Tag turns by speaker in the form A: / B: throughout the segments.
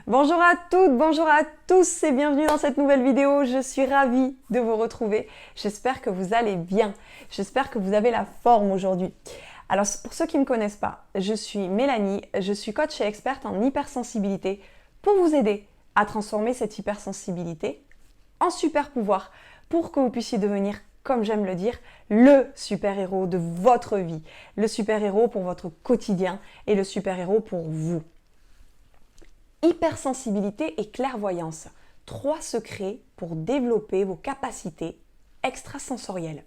A: Bonjour à toutes, bonjour à tous et bienvenue dans cette nouvelle vidéo. Je suis ravie de vous retrouver. J'espère que vous allez bien. J'espère que vous avez la forme aujourd'hui. Alors pour ceux qui ne me connaissent pas, je suis Mélanie, je suis coach et experte en hypersensibilité pour vous aider à transformer cette hypersensibilité en super pouvoir pour que vous puissiez devenir, comme j'aime le dire, le super-héros de votre vie, le super-héros pour votre quotidien et le super-héros pour vous. Hypersensibilité et clairvoyance, 3 secrets pour développer vos capacités extrasensorielles.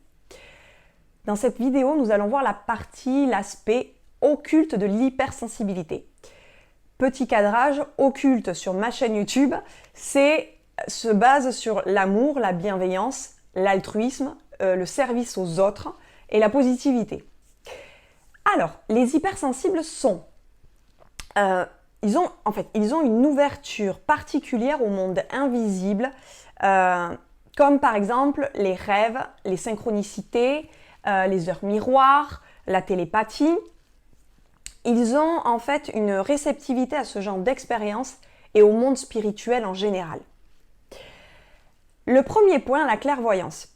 A: Dans cette vidéo, nous allons voir l'aspect occulte de l'hypersensibilité. Petit cadrage, occulte sur ma chaîne YouTube, se base sur l'amour, la bienveillance, l'altruisme, le service aux autres et la positivité. Alors, les hypersensibles sont... Ils ont une ouverture particulière au monde invisible, comme par exemple les rêves, les synchronicités, les heures miroirs, la télépathie. Ils ont en fait une réceptivité à ce genre d'expérience et au monde spirituel en général. Le premier point, la clairvoyance.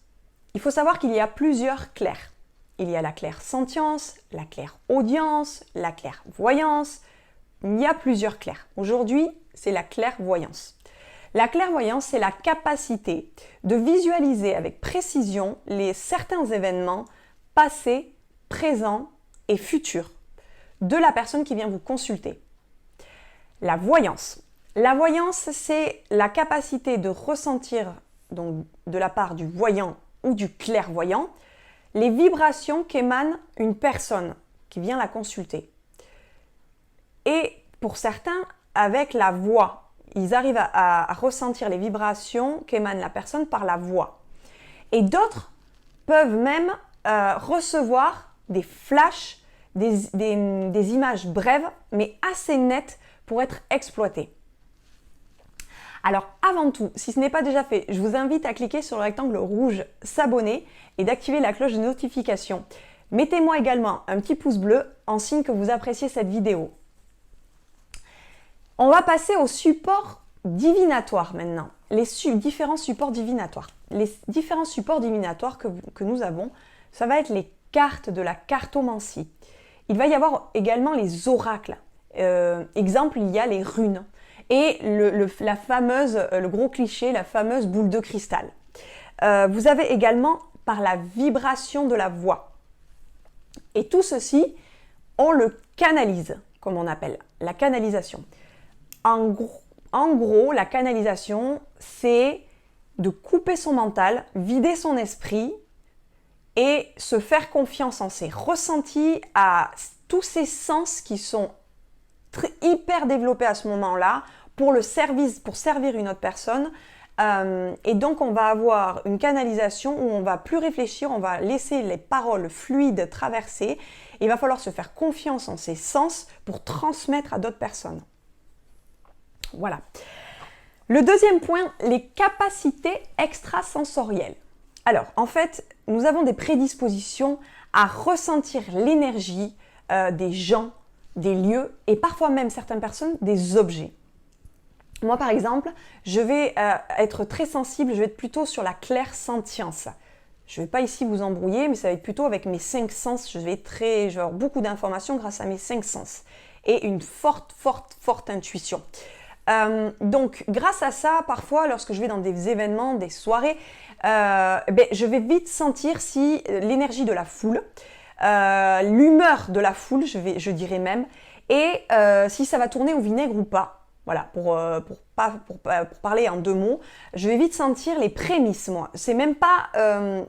A: Il faut savoir qu'il y a plusieurs clairs. Il y a la clairsentience, la clairaudience, la clairvoyance. Il y a plusieurs clairs. Aujourd'hui, c'est la clairvoyance. La clairvoyance, c'est la capacité de visualiser avec précision certains événements passés, présents et futurs de la personne qui vient vous consulter. La voyance. La voyance, c'est la capacité de ressentir, donc de la part du voyant ou du clairvoyant, les vibrations qu'émane une personne qui vient la consulter. Et pour certains, avec la voix, ils arrivent à ressentir les vibrations qu'émane la personne par la voix. Et d'autres peuvent même recevoir des flashs, des images brèves, mais assez nettes pour être exploitées. Alors avant tout, si ce n'est pas déjà fait, je vous invite à cliquer sur le rectangle rouge « S'abonner » et d'activer la cloche de notification. Mettez-moi également un petit pouce bleu en signe que vous appréciez cette vidéo. On va passer au support divinatoire maintenant, les différents supports divinatoires. Les différents supports divinatoires que nous avons, ça va être les cartes de la cartomancie. Il va y avoir également les oracles. Exemple, il y a les runes. Et le gros cliché, la fameuse boule de cristal. Vous avez également par la vibration de la voix. Et tout ceci, on le canalise, comme on appelle, la canalisation. En gros, la canalisation, c'est de couper son mental, vider son esprit et se faire confiance en ses ressentis, à tous ces sens qui sont hyper développés à ce moment-là pour servir une autre personne. Et donc, on va avoir une canalisation où on va plus réfléchir, on va laisser les paroles fluides traverser. Il va falloir se faire confiance en ses sens pour transmettre à d'autres personnes. Voilà. Le deuxième point, les capacités extrasensorielles. Alors, en fait, nous avons des prédispositions à ressentir l'énergie des gens, des lieux et parfois même certaines personnes, des objets. Moi, par exemple, je vais être très sensible, je vais être plutôt sur la clairsentience. Je ne vais pas ici vous embrouiller, mais ça va être plutôt avec mes 5 sens. Je vais avoir beaucoup d'informations grâce à mes 5 sens et une forte intuition. Donc, grâce à ça, parfois, lorsque je vais dans des événements, des soirées, je vais vite sentir si l'énergie de la foule, l'humeur de la foule, je dirais même, et si ça va tourner au vinaigre ou pas. Voilà, pour parler en 2 mots, je vais vite sentir les prémices, moi. C'est même pas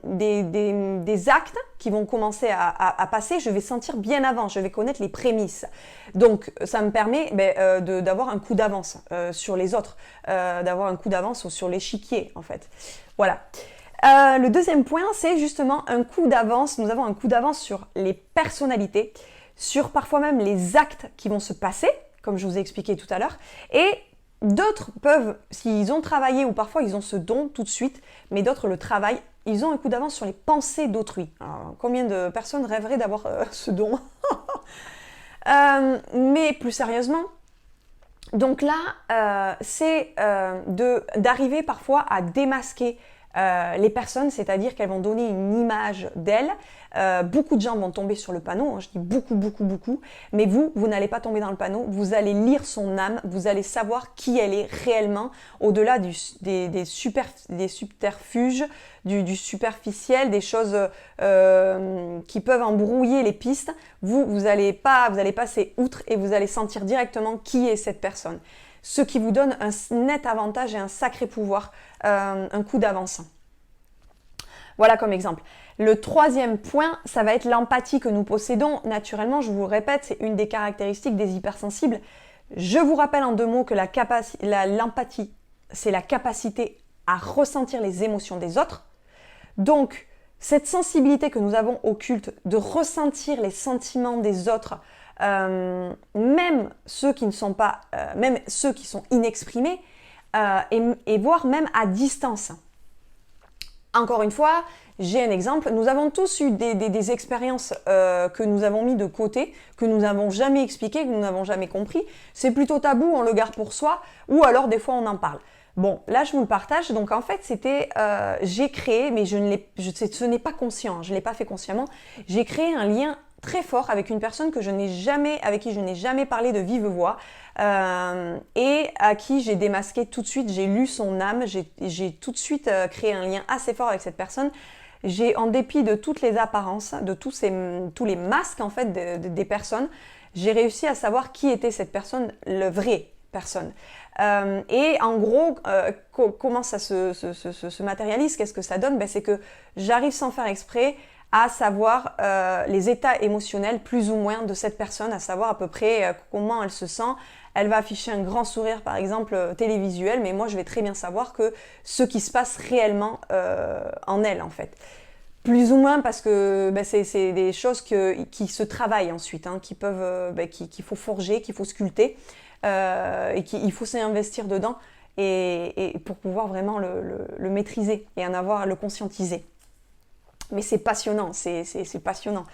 A: des actes qui vont commencer à passer, je vais sentir bien avant, je vais connaître les prémices. Donc, ça me permet d'avoir un coup d'avance sur les autres, d'avoir un coup d'avance sur l'échiquier, en fait. Voilà. Le deuxième point, c'est justement un coup d'avance. Nous avons un coup d'avance sur les personnalités, sur parfois même les actes qui vont se passer, comme je vous ai expliqué tout à l'heure, et d'autres peuvent, s'ils ont travaillé ou parfois ils ont ce don tout de suite, mais d'autres le travaillent, ils ont un coup d'avance sur les pensées d'autrui. Alors, combien de personnes rêveraient d'avoir ce don? Mais plus sérieusement, Donc là, c'est d'arriver parfois à démasquer les personnes, c'est-à-dire qu'elles vont donner une image d'elles. Beaucoup de gens vont tomber sur le panneau, hein, je dis beaucoup, beaucoup, beaucoup, mais vous n'allez pas tomber dans le panneau, vous allez lire son âme, vous allez savoir qui elle est réellement, au-delà des subterfuges, du superficiel, des choses qui peuvent embrouiller les pistes. Vous allez passer outre et vous allez sentir directement qui est cette personne. Ce qui vous donne un net avantage et un sacré pouvoir, un coup d'avance. Voilà comme exemple. Le troisième point, ça va être l'empathie que nous possédons. Naturellement, je vous le répète, c'est une des caractéristiques des hypersensibles. Je vous rappelle en 2 mots que l'empathie, c'est la capacité à ressentir les émotions des autres. Donc, cette sensibilité que nous avons au culte de ressentir les sentiments des autres, même ceux qui ne sont pas, même ceux qui sont inexprimés, et voire même à distance. Encore une fois, j'ai un exemple. Nous avons tous eu des expériences que nous avons mis de côté, que nous n'avons jamais expliquées, que nous n'avons jamais compris. C'est plutôt tabou, on le garde pour soi, ou alors des fois on en parle. Bon, là je vous le partage. Donc en fait, j'ai créé, mais ce n'est pas conscient, je ne l'ai pas fait consciemment. J'ai créé un lien très fort avec une personne avec qui je n'ai jamais parlé de vive voix, et à qui j'ai démasqué tout de suite. J'ai lu son âme, j'ai tout de suite créé un lien assez fort avec cette personne. En dépit de toutes les apparences, de tous les masques en fait des personnes, j'ai réussi à savoir qui était cette personne, le vrai personne. Et en gros, comment ça se matérialise, qu'est-ce que ça donne? C'est que j'arrive sans faire exprès à savoir les états émotionnels plus ou moins de cette personne, à savoir à peu près comment elle se sent. Elle va afficher un grand sourire par exemple télévisuel, mais moi je vais très bien savoir que ce qui se passe réellement en elle en fait. Plus ou moins parce que c'est des choses qui se travaillent ensuite, hein, qu'il faut forger, qu'il faut sculpter, et qu'il faut s'investir dedans et pour pouvoir vraiment le maîtriser et le conscientiser. Mais c'est passionnant, c'est passionnant.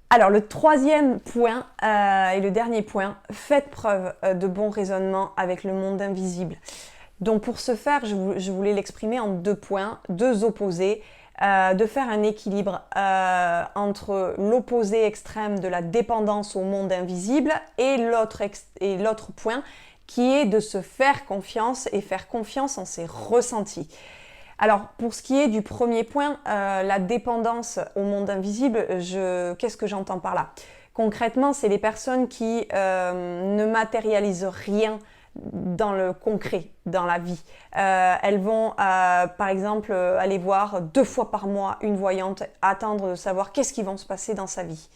A: Alors le troisième point et le dernier point, faites preuve de bon raisonnement avec le monde invisible. Donc pour ce faire, je voulais l'exprimer en 2 points, 2 opposés, de faire un équilibre entre l'opposé extrême de la dépendance au monde invisible et l'autre point qui est de se faire confiance et faire confiance en ses ressentis. Alors, pour ce qui est du premier point, la dépendance au monde invisible, qu'est-ce que j'entends par là? Concrètement, c'est les personnes qui ne matérialisent rien dans le concret, dans la vie. Elles vont, par exemple, aller voir 2 fois par mois une voyante, attendre de savoir qu'est-ce qui va se passer dans sa vie.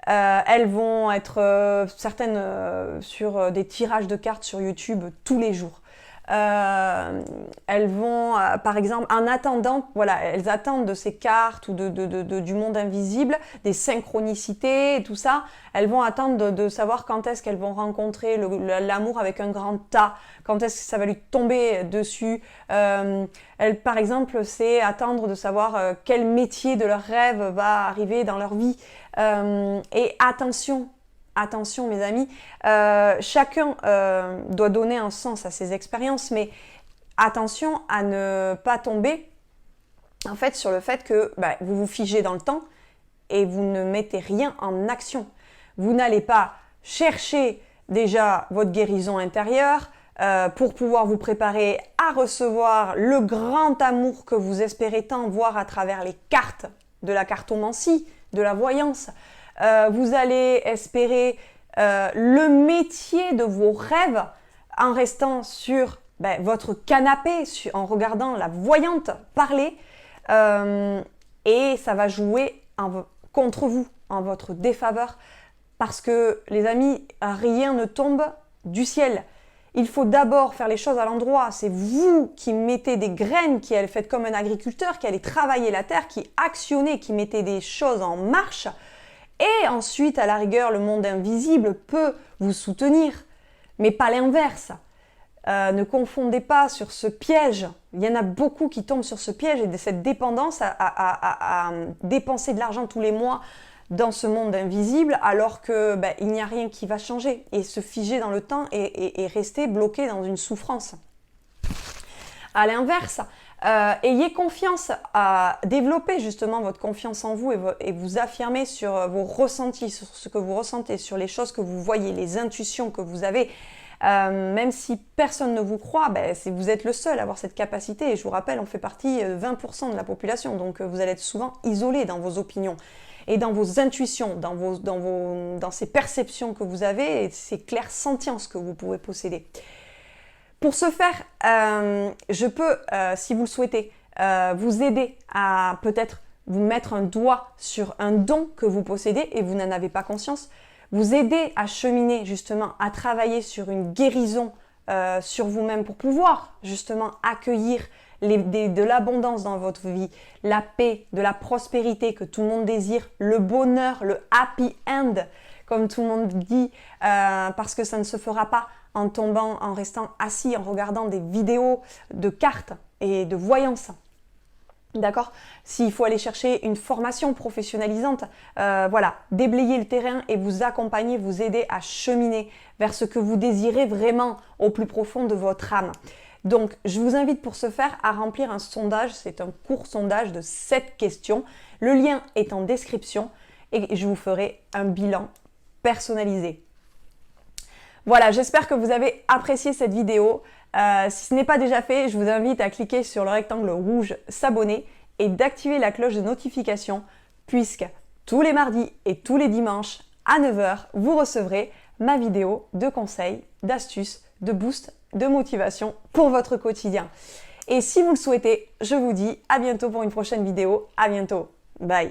A: Elles vont être certaines sur des tirages de cartes sur YouTube tous les jours. Elles vont, par exemple, en attendant, voilà, elles attendent de ces cartes ou du monde invisible, des synchronicités et tout ça. Elles vont attendre de savoir quand est-ce qu'elles vont rencontrer l'amour avec un grand A, quand est-ce que ça va lui tomber dessus. Elles, par exemple, c'est attendre de savoir quel métier de leur rêve va arriver dans leur vie. Et attention mes amis, chacun doit donner un sens à ses expériences, mais attention à ne pas tomber en fait sur le fait que vous vous figez dans le temps et vous ne mettez rien en action. Vous n'allez pas chercher déjà votre guérison intérieure pour pouvoir vous préparer à recevoir le grand amour que vous espérez tant voir à travers les cartes de la cartomancie, de la voyance. Vous allez espérer le métier de vos rêves en restant sur votre canapé, en regardant la voyante parler, et ça va jouer contre vous, en votre défaveur, parce que les amis, rien ne tombe du ciel. Il faut d'abord faire les choses à l'endroit. C'est vous qui mettez des graines, qui faites comme un agriculteur, qui allez travailler la terre, qui actionnez, qui mettez des choses en marche. Et ensuite, à la rigueur, le monde invisible peut vous soutenir, mais pas l'inverse. Ne confondez pas sur ce piège. Il y en a beaucoup qui tombent sur ce piège et de cette dépendance à dépenser de l'argent tous les mois dans ce monde invisible alors que il n'y a rien qui va changer et se figer dans le temps et rester bloqué dans une souffrance. À l'inverse, ayez confiance à développer justement votre confiance en vous et vous affirmer sur vos ressentis, sur ce que vous ressentez, sur les choses que vous voyez, les intuitions que vous avez. Même si personne ne vous croit, vous êtes le seul à avoir cette capacité. Et je vous rappelle, on fait partie de 20% de la population, donc vous allez être souvent isolé dans vos opinions et dans vos intuitions, dans ces perceptions que vous avez et ces clairsentiences que vous pouvez posséder. Pour ce faire, je peux, si vous le souhaitez, vous aider à peut-être vous mettre un doigt sur un don que vous possédez et vous n'en avez pas conscience, vous aider à cheminer justement, à travailler sur une guérison sur vous-même pour pouvoir justement accueillir de l'abondance dans votre vie, la paix, de la prospérité que tout le monde désire, le bonheur, le happy end, comme tout le monde dit, parce que ça ne se fera pas en tombant, en restant assis, en regardant des vidéos de cartes et de voyance. D'accord ? S'il faut aller chercher une formation professionnalisante, déblayer le terrain et vous accompagner, vous aider à cheminer vers ce que vous désirez vraiment au plus profond de votre âme. Donc, je vous invite pour ce faire à remplir un sondage. C'est un court sondage de 7 questions. Le lien est en description et je vous ferai un bilan personnalisé. Voilà, j'espère que vous avez apprécié cette vidéo. Si ce n'est pas déjà fait, je vous invite à cliquer sur le rectangle rouge s'abonner et d'activer la cloche de notification puisque tous les mardis et tous les dimanches à 9 h, vous recevrez ma vidéo de conseils, d'astuces, de boost, de motivation pour votre quotidien. Et si vous le souhaitez, je vous dis à bientôt pour une prochaine vidéo. À bientôt. Bye.